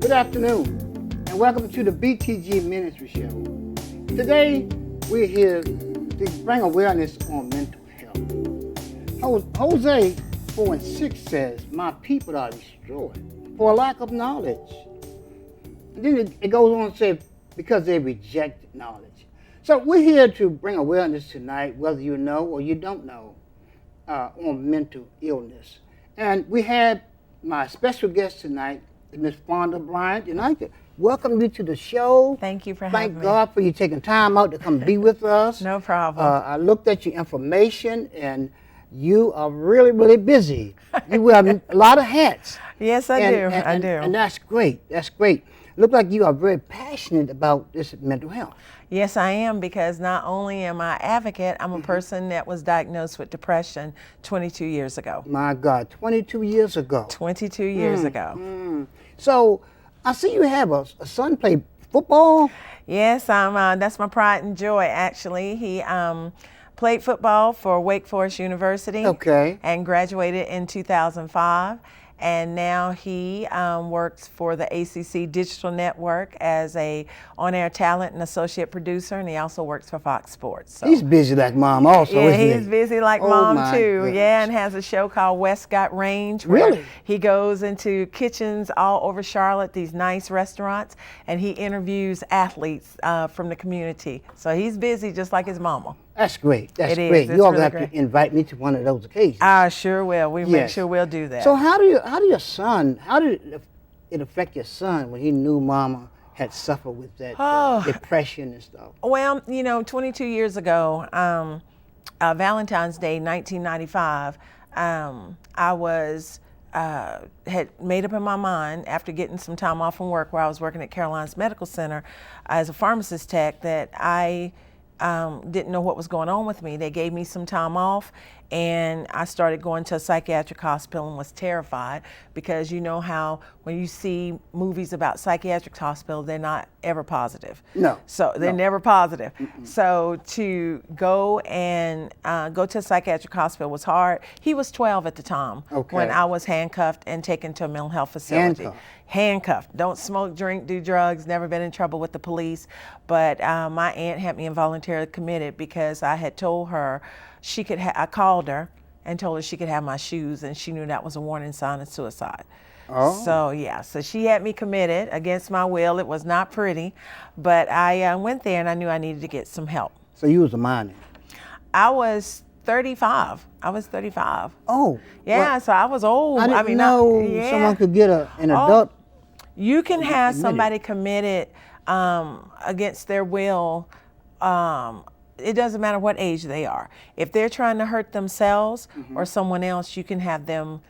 Good afternoon, and welcome to the BTG Ministry Show. Today, we're here to bring awareness on mental health. Hosea 4:6 says, "My people are destroyed for a lack of knowledge." And then it goes on to say, because they reject knowledge. So we're here to bring awareness tonight, whether you know or you don't know, on mental illness. And we have my special guest tonight, Ms. Fonda Bryant, and I welcome you to the show. Thank you for having me. Thank God for you taking time out to come be with us. No problem. I looked at your information, and you are really, really busy. You wear a lot of hats. Yes, I do. I do. And that's great. That's great. Look like you are very passionate about this mental health. Yes, I am, because not only am I an advocate, I'm a person that was diagnosed with depression 22 years ago. My God, 22 years ago. 22 years ago. So I see you have a son play football. Yes, that's my pride and joy, actually. He played football for Wake Forest University. Okay. And graduated in 2005. And now he works for the ACC Digital Network as a on-air talent and associate producer, and he also works for Fox Sports. So. He's busy like mom also, Yeah, isn't he's he? busy like Oh, mom my too. goodness. Yeah, and has a show called Westcott Range, where Really? he goes into kitchens all over Charlotte, these nice restaurants, and he interviews athletes from the community. So he's busy just like his mama. That's great. That's It is. great. It's You all really have great. to invite me to one of those occasions. I sure will. We make Yes. sure we'll do that. So how did it affect your son when he knew mama had suffered with that depression and stuff? Well, 22 years ago, Valentine's Day, 1995, I was had made up in my mind after getting some time off from work, where I was working at Caroline's Medical Center as a pharmacist tech, that I didn't know what was going on with me. They gave me some time off, and I started going to a psychiatric hospital and was terrified, because you know how when you see movies about psychiatric hospitals, they're not ever positive. No. So they're never positive. So to go and go to a psychiatric hospital was hard. He was 12 at the time when I was handcuffed and taken to a mental health facility. Handcuffed. Don't smoke, drink, do drugs, never been in trouble with the police. But my aunt had me involuntarily committed because I had told her she could I called her and told her she could have my shoes, and she knew that was a warning sign of suicide. Oh. So yeah, so she had me committed against my will. It was not pretty, but I went there and I knew I needed to get some help. So you was a minor. I was 35. I was 35. Oh. Yeah, well, so I was old. I didn't not- know yeah. someone could get an adult. You can have committed. somebody committed against their will. It doesn't matter what age they are. If they're trying to hurt themselves or someone else, you can have them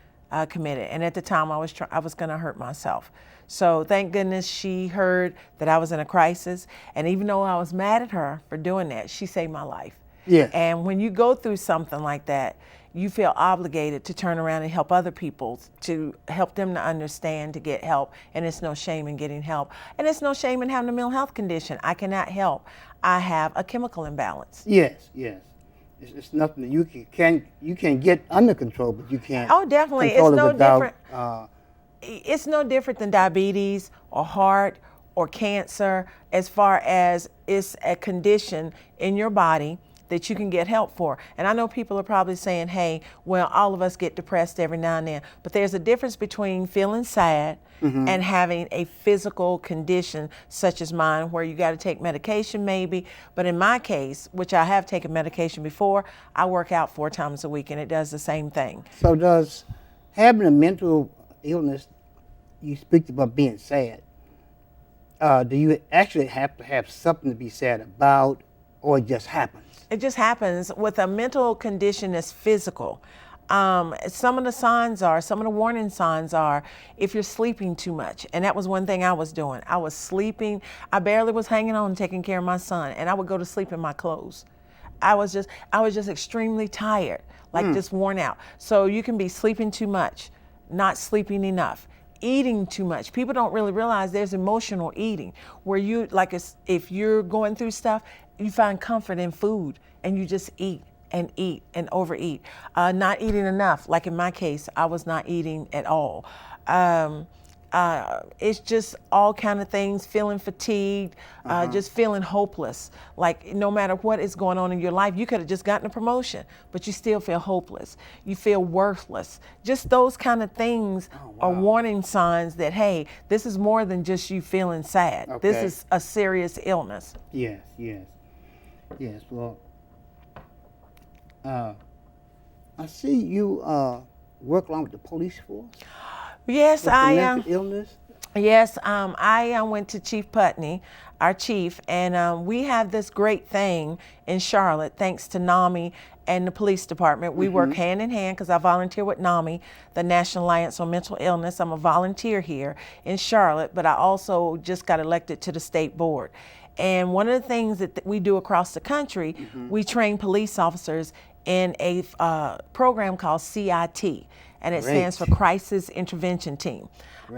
committed. And at the time, I was going to hurt myself. So thank goodness she heard that I was in a crisis. And even though I was mad at her for doing that, she saved my life. Yes. And when you go through something like that, you feel obligated to turn around and help other people, to help them to understand, to get help. And it's no shame in getting help. And it's no shame in having a mental health condition. I cannot help. I have a chemical imbalance. Yes. It's nothing that you can get under control, but you can't. Oh, definitely. Control It's no it without, different. It's no different than diabetes or heart or cancer, as far as it's a condition in your body that you can get help for. And I know people are probably saying, hey, well, all of us get depressed every now and then. But there's a difference between feeling sad and having a physical condition such as mine, where you got to take medication maybe. But in my case, which I have taken medication before, I work out 4 times a week, and it does the same thing. So does having a mental illness, you speak about being sad, do you actually have to have something to be sad about, or it just happens? It just happens. With a mental condition that's physical, some of the warning signs are if you're sleeping too much. And that was one thing I was doing. I was sleeping. I barely was hanging on, taking care of my son, and I would go to sleep in my clothes. I was just extremely tired, like just worn out. So you can be sleeping too much, not sleeping enough, eating too much. People don't really realize there's emotional eating, where you, like, if you're going through stuff, you find comfort in food and you just eat and overeat. Not eating enough. Like in my case, I was not eating at all. It's just all kind of things, feeling fatigued, just feeling hopeless. Like no matter what is going on in your life, you could have just gotten a promotion, but you still feel hopeless. You feel worthless. Just those kind of things are warning signs that, hey, this is more than just you feeling sad. Okay. This is a serious illness. Yes, yes, yes. Well, I see you work along with the police force. Yes, with I the am. mental illness. Yes, I went to Chief Putney, our chief, and we have this great thing in Charlotte, thanks to NAMI and the police department. We work hand in hand because I volunteer with NAMI, the National Alliance on Mental Illness. I'm a volunteer here in Charlotte, but I also just got elected to the state board. And one of the things that we do across the country, we train police officers in a program called CIT, and it stands for Crisis Intervention Team.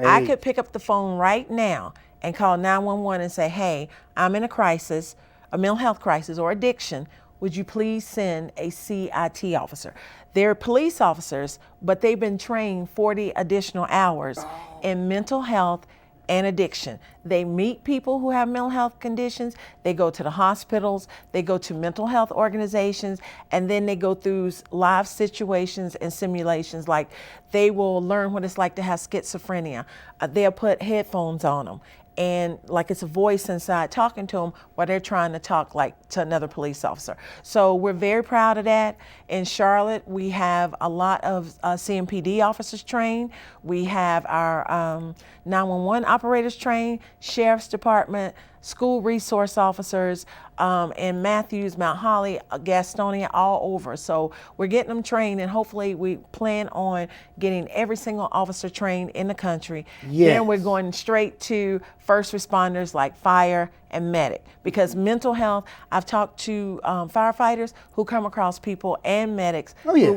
I could pick up the phone right now and call 911 and say, hey, I'm in a crisis, a mental health crisis or addiction. Would you please send a CIT officer? They're police officers, but they've been trained 40 additional hours in mental health and addiction. They meet people who have mental health conditions, they go to the hospitals, they go to mental health organizations, and then they go through live situations and simulations. Like they will learn what it's like to have schizophrenia. They'll put headphones on them, and like it's a voice inside talking to them while they're trying to talk like to another police officer. So we're very proud of that. In Charlotte, we have a lot of CMPD officers trained. We have our 911 operators trained, Sheriff's Department, school resource officers in Matthews, Mount Holly, Gastonia, all over. So we're getting them trained, and hopefully we plan on getting every single officer trained in the country. Yes. Then we're going straight to first responders like fire and medic, because mental health, I've talked to firefighters who come across people and medics,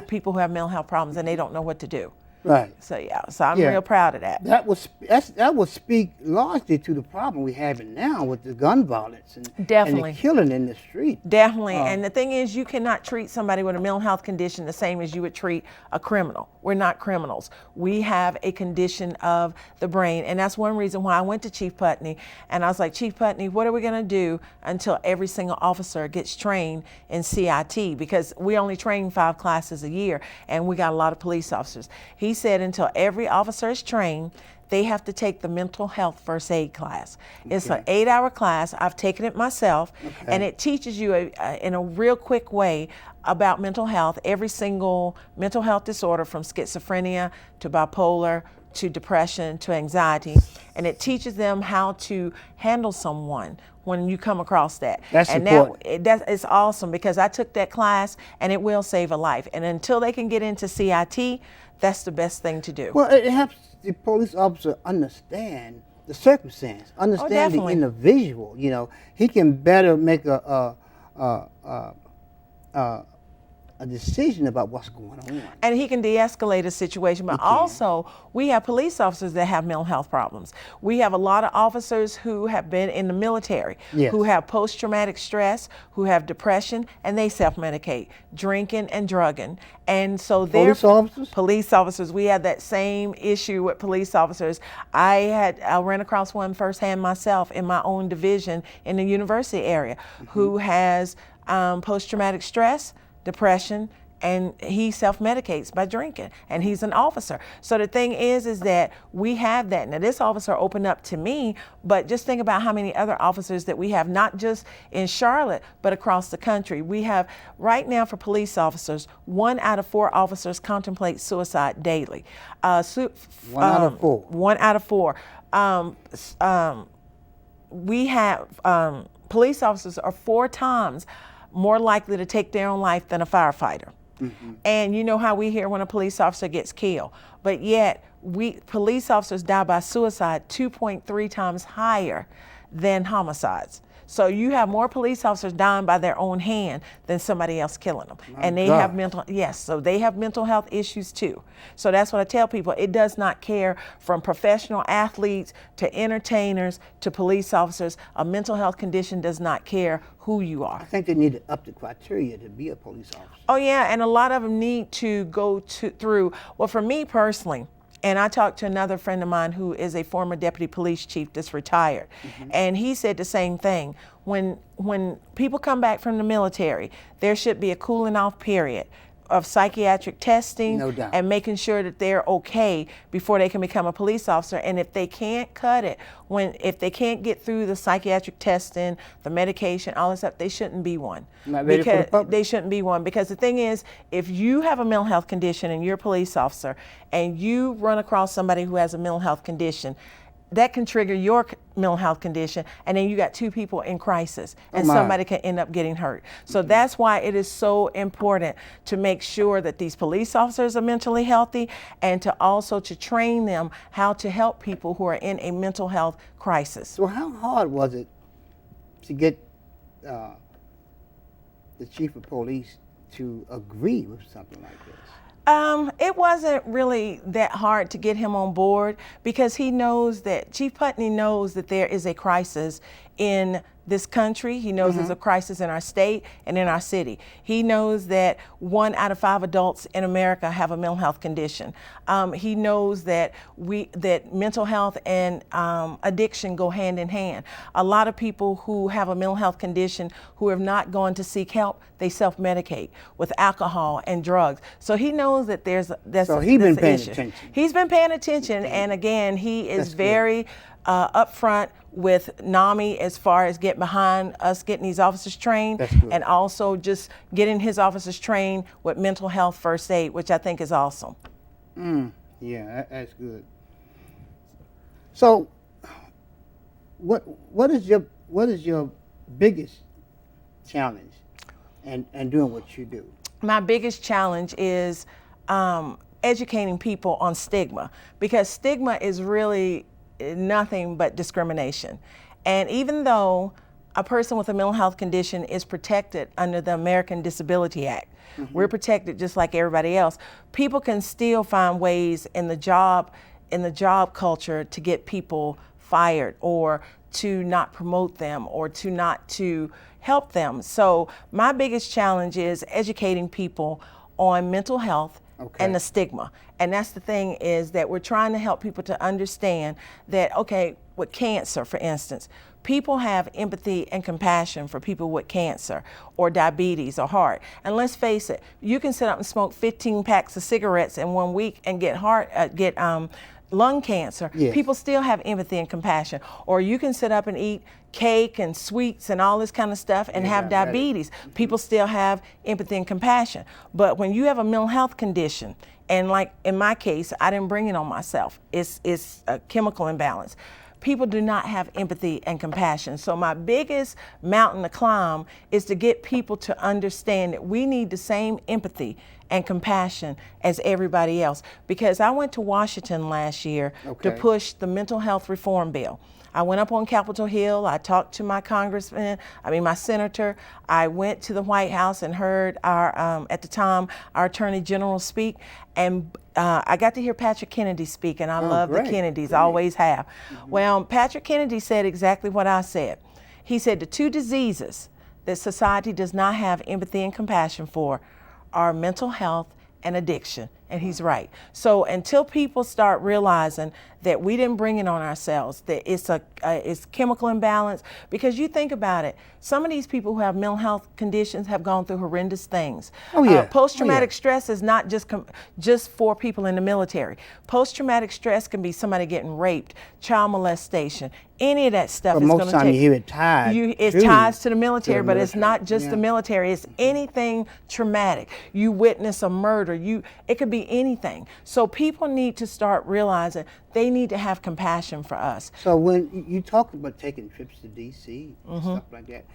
people who have mental health problems and they don't know what to do. Right. So so I'm real proud of that. That would speak largely to the problem we're having now with the gun violence and Definitely. and the killing in the street. Definitely. And the thing is, you cannot treat somebody with a mental health condition the same as you would treat a criminal. We're not criminals. We have a condition of the brain. And that's one reason why I went to Chief Putney. And I was like, Chief Putney, what are we going to do until every single officer gets trained in CIT? Because we only train 5 classes a year, and we got a lot of police officers. He said until every officer is trained, they have to take the mental health first aid class. It's an 8-hour class. I've taken it myself, and it teaches you in a real quick way about mental health, every single mental health disorder from schizophrenia to bipolar to depression to anxiety, and it teaches them how to handle someone when you come across that. That's and important. It's awesome, because I took that class and it will save a life. And until they can get into CIT, that's the best thing to do. Well, it helps the police officer understand the circumstance, understand the individual. You know, he can better make a decision about what's going on. And he can de-escalate a situation, but also we have police officers that have mental health problems. We have a lot of officers who have been in the military, who have post-traumatic stress, who have depression, and they self-medicate, drinking and drugging. And so they're police officers. We had that same issue with police officers. I ran across one firsthand myself in my own division in the university area who has post-traumatic stress, depression, and he self-medicates by drinking, and he's an officer. So the thing is that we have that. Now this officer opened up to me, but just think about how many other officers that we have, not just in Charlotte, but across the country. We have, right now for police officers, 1 out of 4 officers contemplate suicide daily. 1 out of 4. 1 out of 4. We have, police officers are 4 times more likely to take their own life than a firefighter. And you know how we hear when a police officer gets killed, but yet police officers die by suicide 2.3 times higher than homicides. So you have more police officers dying by their own hand than somebody else killing them. And they have so they have mental health issues too. So that's what I tell people. It does not care, from professional athletes to entertainers to police officers. A mental health condition does not care who you are. I think they need to up the criteria to be a police officer. Oh yeah, and a lot of them need to go through, well, for me personally, And I talked to another friend of mine who is a former deputy police chief that's retired. And he said the same thing. When people come back from the military, there should be a cooling off period of psychiatric testing No doubt. and making sure that they're okay before they can become a police officer. And if they can't cut it, if they can't get through the psychiatric testing, the medication, all this stuff, they shouldn't be one. Not ready for the public. They shouldn't be one, because the thing is, if you have a mental health condition and you're a police officer and you run across somebody who has a mental health condition, that can trigger your mental health condition, and then you got two people in crisis, and my. somebody can end up getting hurt. So that's why it is so important to make sure that these police officers are mentally healthy, and to also to train them how to help people who are in a mental health crisis. So how hard was it to get the chief of police to agree with something like this? It wasn't really that hard to get him on board, because he knows that, Chief Putney knows that there is a crisis in this country. He knows there's a crisis in our state and in our city. He knows that 1 out of 5 adults in America have a mental health condition. He knows that mental health and addiction go hand in hand. A lot of people who have a mental health condition who have not gone to seek help, they self-medicate with alcohol and drugs. So he knows that So he's been paying issue. attention. He's been paying attention, and again, he is That's very upfront with NAMI as far as getting behind us getting these officers trained, That's good. and also just getting his officers trained with mental health first aid, which I think is awesome. Yeah, that's good. So, what is your biggest challenge and doing what you do? My biggest challenge is educating people on stigma, because stigma is really nothing but discrimination. And even though a person with a mental health condition is protected under the American Disability Act, we're protected just like everybody else, people can still find ways in the job culture to get people fired, or to not promote them, or to not to help them. So my biggest challenge is educating people on mental health and the stigma. And that's the thing, is that we're trying to help people to understand that, okay, with cancer, for instance, people have empathy and compassion for people with cancer or diabetes or heart. And let's face it, you can sit up and smoke 15 packs of cigarettes in 1 week and get lung cancer. Yes. People still have empathy and compassion. Or you can sit up and eat cake and sweets and all this kind of stuff and have diabetes. People still have empathy and compassion. But when you have a mental health condition, and like in my case, I didn't bring it on myself, it's a chemical imbalance. People do not have empathy and compassion. So my biggest mountain to climb is to get people to understand that we need the same empathy and compassion as everybody else. Because I went to Washington last year to push the mental health reform bill. I went up on Capitol Hill, I talked to my my senator. I went to the White House and heard at the time, our Attorney General speak. And I got to hear Patrick Kennedy speak, and I love the Kennedys, always have. Well, Patrick Kennedy said exactly what I said. He said the 2 diseases that society does not have empathy and compassion for are mental health and addiction. And he's right. So until people start realizing that we didn't bring it on ourselves, that it's chemical imbalance, because you think about it, some of these people who have mental health conditions have gone through horrendous things. Post-traumatic stress is not just for people in the military. Post-traumatic stress can be somebody getting raped, child molestation, any of that stuff. But most time you hear it tied. It ties to the military, but it's not just the military. It's anything traumatic. You witness a murder. It could be anything. So people need to start realizing they need to have compassion for us. So when you talk about taking trips to D.C. and stuff like that,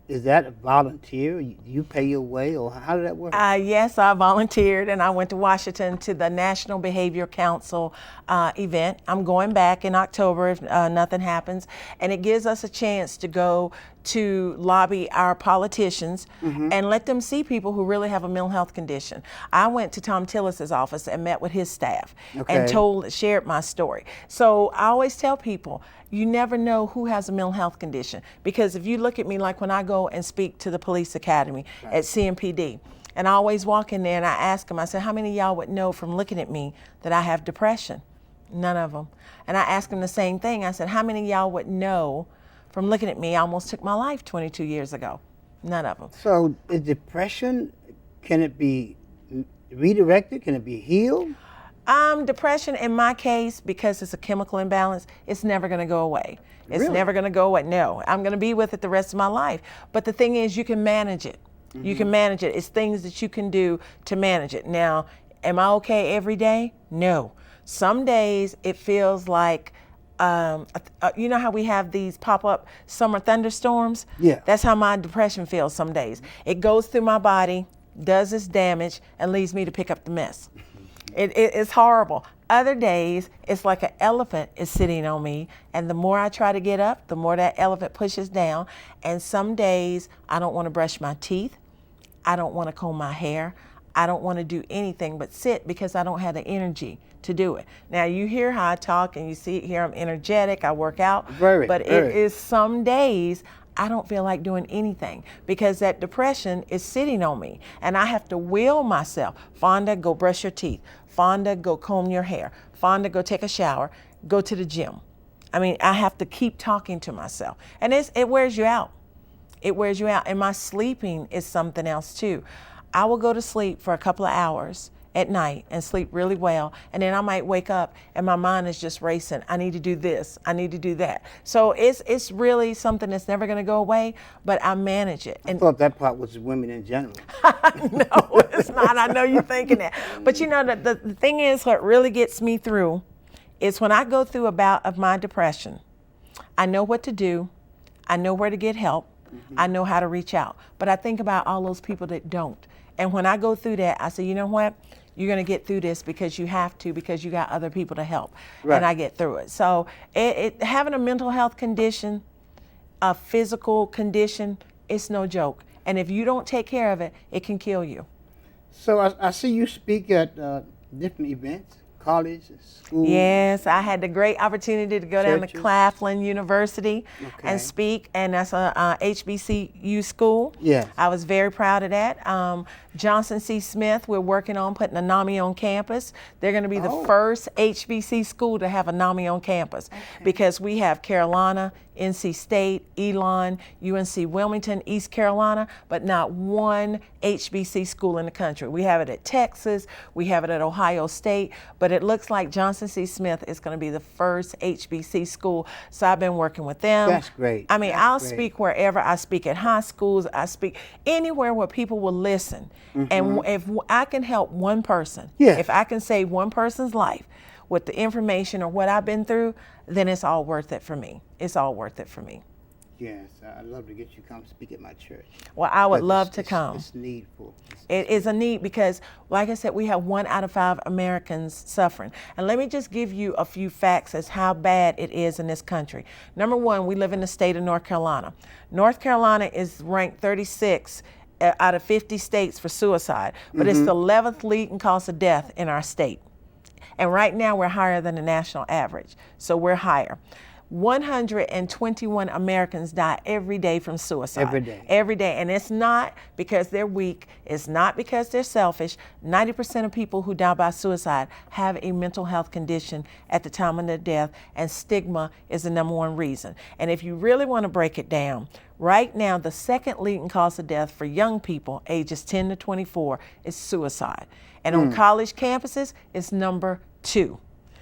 is that a volunteer? You pay your way, or how did that work? Yes, I volunteered, and I went to Washington to the National Behavioral Council event. I'm going back in October if nothing happens, and it gives us a chance to go to lobby our politicians and let them see people who really have a mental health condition. I went to Tom Tillis's office and met with his staff and shared my story. So I always tell people, you never know who has a mental health condition, because if you look at me, like when I go and speak to the police academy at CMPD, And I always walk in there and I ask them, I said, how many of y'all would know from looking at me that I have depression? None of them. And I asked them the same thing. I said, how many of y'all would know from looking at me, I almost took my life 22 years ago? None of them. So is depression, can it be redirected? Can it be healed? Depression, in my case, because it's a chemical imbalance, it's never going to go away. It's Really? never going to go away. No, I'm going to be with it the rest of my life. But the thing is, you can manage it. You can manage it. It's things that you can do to manage it. Now, am I okay every day? No. Some days it feels like, you know how we have these pop-up summer thunderstorms? Yeah. That's how my depression feels some days. It goes through my body, does its damage, and leaves me to pick up the mess. It's horrible. Other days, it's like an elephant is sitting on me, and the more I try to get up, the more that elephant pushes down. And some days, I don't want to brush my teeth. I don't want to comb my hair. I don't want to do anything but sit because I don't have the energy to do it. Now, you hear how I talk, and you see here I'm energetic, I work out. But it is some days I don't feel like doing anything because that depression is sitting on me, and I have to will myself. Fonda, go brush your teeth. Fonda, go comb your hair. Fonda, go take a shower. Go to the gym. I mean, I have to keep talking to myself, and it wears you out. It wears you out. And my sleeping is something else too. I will go to sleep for a couple of hours at night and sleep really well, and then I might wake up and my mind is just racing. I need to do this, I need to do that. So it's really something that's never going to go away, but I manage it. I thought that part was women in general. No, it's not. I know you're thinking that. But you know, the thing is, what really gets me through is when I go through a bout of my depression, I know what to do, I know where to get help, I know how to reach out. But I think about all those people that don't. And when I go through that, I say, you know what? You're going to get through this because you have to, because you got other people to help. Right. And I get through it. So having a mental health condition, a physical condition, it's no joke. And if you don't take care of it, it can kill you. So I see you speak at different events, college, school. Yes, I had the great opportunity to go down to Churches. Claflin University and speak, and that's a HBCU school. Yes. I was very proud of that. Johnson C. Smith, we're working on putting a NAMI on campus. They're going to be the first HBC school to have a NAMI on campus because we have Carolina, NC State, Elon, UNC Wilmington, East Carolina, but not one HBC school in the country. We have it at Texas, we have it at Ohio State, but it looks like Johnson C. Smith is going to be the first HBC school. So I've been working with them. That's great. I mean, That's I'll great. speak wherever. I speak at high schools, I speak anywhere where people will listen. And if I can help one person, Yes. if I can save one person's life with the information or what I've been through, then it's all worth it for me. It's all worth it for me. Yes, I'd love to get you to come speak at my church. Well, I would But love to come. It's needful. It is a need because, like I said, we have 1 out of 5 Americans suffering. And let me just give you a few facts as how bad it is in this country. Number one, we live in the state of North Carolina. North Carolina is ranked 36 out of 50 states for suicide, but it's the 11th leading cause of death in our state. And right now we're higher than the national average, so we're higher. 121 Americans die every day from suicide. Every day. Every day. And it's not because they're weak. It's not because they're selfish. 90% of people who die by suicide have a mental health condition at the time of their death, and stigma is the number one reason. And if you really want to break it down, right now the second leading cause of death for young people ages 10 to 24 is suicide. And on college campuses, it's number 2.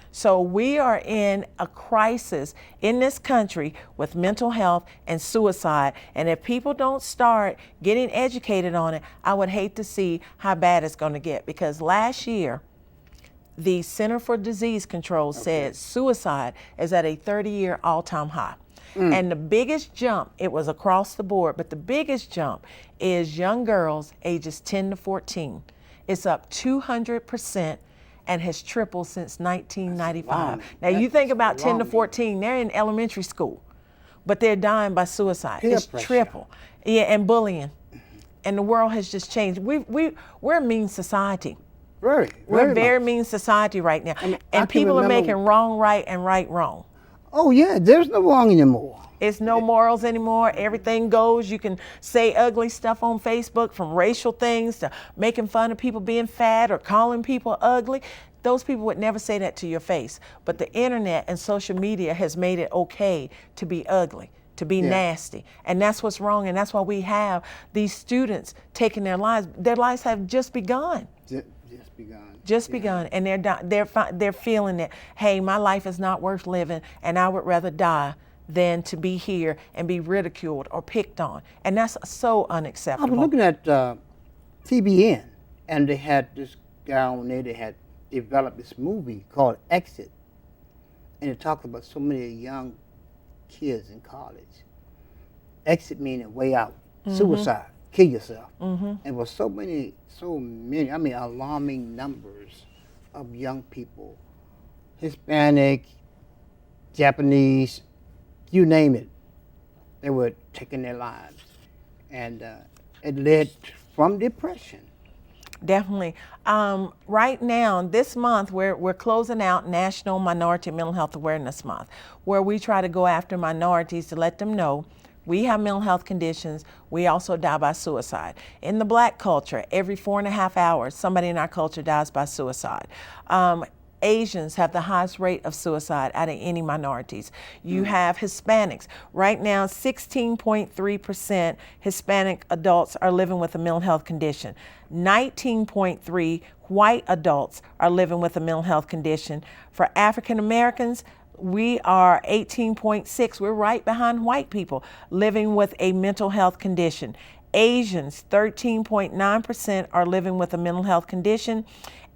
So we are in a crisis in this country with mental health and suicide. And if people don't start getting educated on it, I would hate to see how bad it's going to get. Because last year, the Center for Disease Control said suicide is at a 30-year all-time high. And the biggest jump, it was across the board, but the biggest jump is young girls ages 10 to 14. It's up 200%. And has tripled since 1995. Now you think about 10 to 14, they're in elementary school, but they're dying by suicide. Peer It's pressure. triple. Yeah, and bullying. And the world has just changed. We're a mean society. We're a very mean society right now. I can and people are remember- making wrong right and right wrong. Oh yeah, there's no wrong anymore. It's no morals anymore. Everything goes. You can say ugly stuff on Facebook, from racial things to making fun of people being fat or calling people ugly. Those people would never say that to your face. But the internet and social media has made it okay to be ugly, to be Yeah. nasty. And that's what's wrong. And that's why we have these students taking their lives. Their lives have just begun. Just begun. Just Yeah. begun, and they're feeling that, hey, my life is not worth living, and I would rather die than to be here and be ridiculed or picked on, and that's so I unacceptable. was looking at TBN, and they had this guy on there. They had developed this movie called Exit, and it talked about so many young kids in college. Exit meaning way out, suicide, kill yourself. And was so many, I mean, alarming numbers of young people, Hispanic, Japanese, you name it, they were taking their lives. And it led from depression. Definitely. Right now, this month, we're closing out National Minority Mental Health Awareness Month, where we try to go after minorities to let them know we have mental health conditions. We also die by suicide. In the Black culture, every 4.5 hours, somebody in our culture dies by suicide. Asians have the highest rate of suicide out of any minorities. You have Hispanics. Right now, 16.3% Hispanic adults are living with a mental health condition. 19.3 white adults are living with a mental health condition. For African Americans, we are 18.6. We're right behind white people living with a mental health condition. Asians, 13.9% are living with a mental health condition.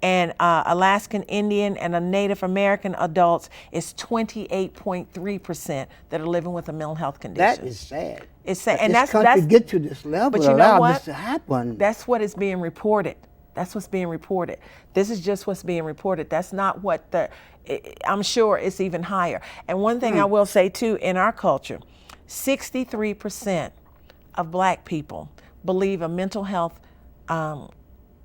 And Alaskan Indian and Native American adults is 28.3% that are living with a mental health condition. That is sad. It's sad. That And this that's country get to this level, but you know allow what? this to happen. That's what is being reported. That's what's being reported. This is just what's being reported. That's not what I'm sure it's even higher. And one thing I will say too, in our culture, 63% of Black people believe a mental health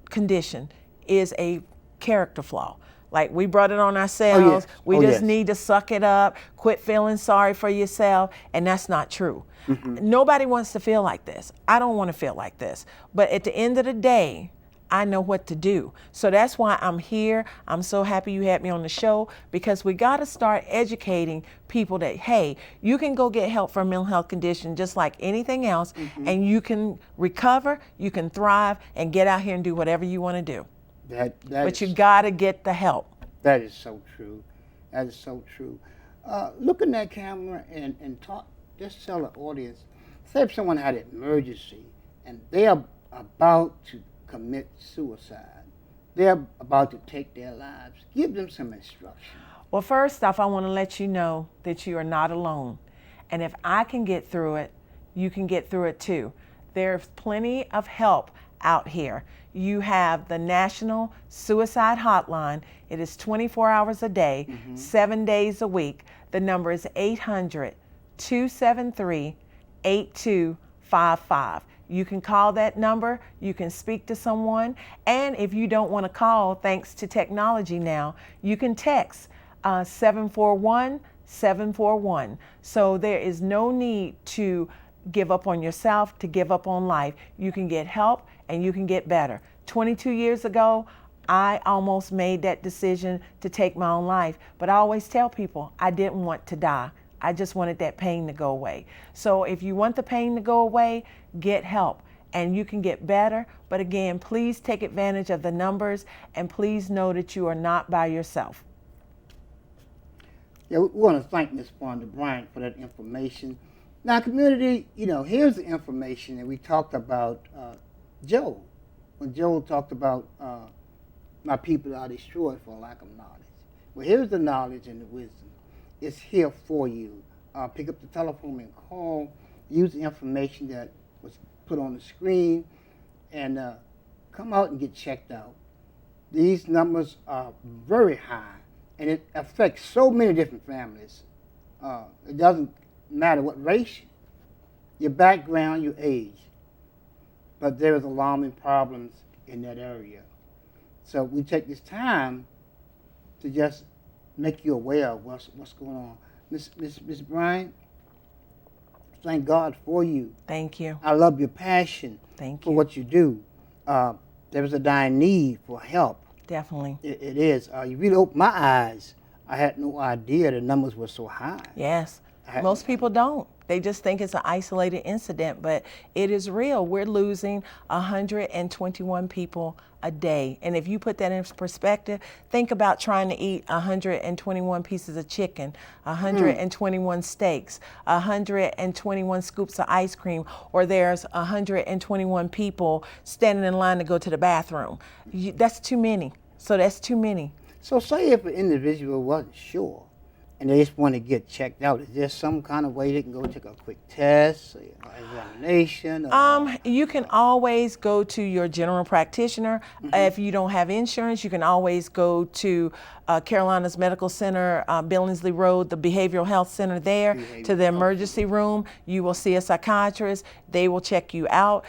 condition is a character flaw. Like, we brought it on ourselves. yes. We Oh, just yes. need to suck it up, quit feeling sorry for yourself, and that's not true. Nobody wants to feel like this. I don't want to feel like this. But at the end of the day, I know what to do. So that's why I'm here. I'm so happy you had me on the show, because we got to start educating people that, hey, you can go get help for a mental health condition just like anything else, and you can recover, you can thrive, and get out here and do whatever you want to do. But you got to get the help. That is so true. That is so true. Look in that camera and talk. Just tell the audience. Say if someone had an emergency and they are about to commit suicide, they're about to take their lives. Give them some instruction. Well, first off, I want to let you know that you are not alone. And if I can get through it, you can get through it too. There's plenty of help out here. You have the National Suicide Hotline. It is 24 hours a day, 7 days a week. The number is 800-273-8255. You can call that number, you can speak to someone, and if you don't want to call, thanks to technology now, you can text 741-741. So there is no need to give up on yourself, to give up on life. You can get help and you can get better. 22 years ago, I almost made that decision to take my own life, but I always tell people I didn't want to die. I just wanted that pain to go away. So if you want the pain to go away, get help and you can get better. But again, please take advantage of the numbers and please know that you are not by yourself. Yeah, we want to thank Ms. Fonda Bryant for that information. Now, community, here's the information that we talked about Joel. When Joel talked about my people are destroyed for lack of knowledge. Well, here's the knowledge and the wisdom. It's here for you. Pick up the telephone and call. Use the information that was put on the screen and come out and get checked out. These numbers are very high and it affects so many different families. It doesn't matter what race, your background, your age, but there is alarming problems in that area. So we take this time to just make you aware of what's going on. Miss Bryant, thank God for you. Thank you. I love your passion Thank for you. what you do. There is a dying need for help. Definitely. It is. You really opened my eyes. I had no idea the numbers were so high. Yes. I- Most people don't. They just think it's an isolated incident, but it is real. We're losing 121 people a day. And if you put that in perspective, think about trying to eat 121 pieces of chicken, 121 steaks, 121 scoops of ice cream, or there's 121 people standing in line to go to the bathroom. That's too many. So that's too many. So say if an individual wasn't sure and they just want to get checked out, is there some kind of way they can go take a quick test, or examination? Or You can always go to your general practitioner. If you don't have insurance, you can always go to Carolinas Medical Center, Billingsley Road, the Behavioral Health Center there, to the emergency room. You will see a psychiatrist. They will check you out.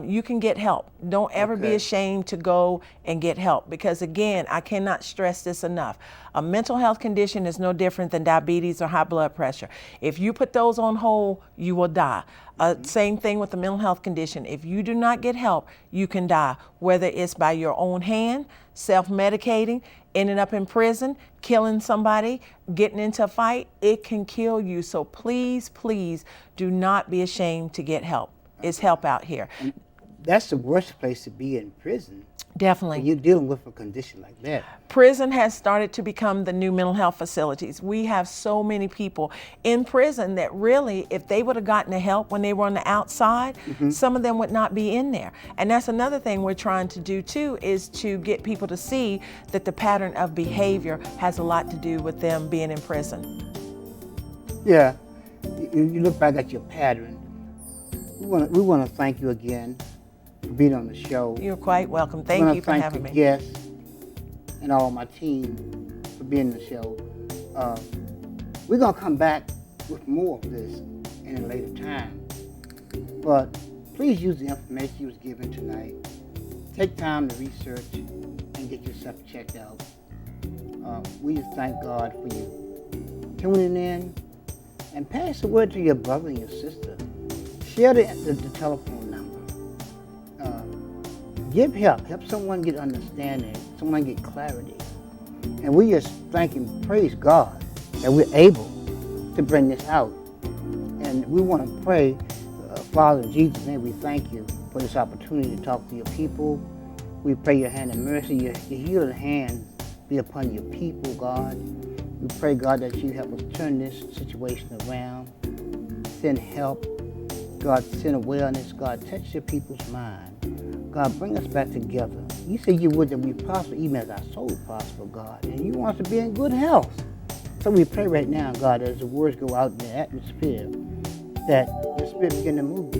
You can get help. Don't ever be Okay. ashamed to go and get help, because again, I cannot stress this enough. A mental health condition is no different than diabetes or high blood pressure. If you put those on hold, you will die. Same thing with the mental health condition. If you do not get help, you can die, whether it's by your own hand, self-medicating, ending up in prison, killing somebody, getting into a fight. It can kill you. So please, please do not be ashamed to get help. It's help out here. that's the worst place to be, in prison. Definitely. When you're dealing with a condition like that. Prison has started to become the new mental health facilities. We have so many people in prison that really, if they would have gotten the help when they were on the outside, some of them would not be in there. And that's another thing we're trying to do too, is to get people to see that the pattern of behavior has a lot to do with them being in prison. Yeah, you look back at your pattern. We want to thank you again for being on the show. You're quite welcome. I Thank want you to for thank having the me. guests and all my team for being on the show. We're going to come back with more of this in a later time. But please use the information you was given tonight. Take time to research and get yourself checked out. We just thank God for you tuning in, and pass the word to your brother and your sister. Share the telephone number. Give help someone get understanding, someone get clarity. And we just thank and praise God that we're able to bring this out. And we want to pray, Father, in Jesus' name, we thank you for this opportunity to talk to your people. We pray your hand of mercy, your healing hand be upon your people, God. We pray, God, that you help us turn this situation around. Send help. God, send awareness. God, touch your people's mind. God, bring us back together. You said you would that we prosper even as our soul prosper, God. And you want us to be in good health. So we pray right now, God, as the words go out in the atmosphere, that your spirit begin to move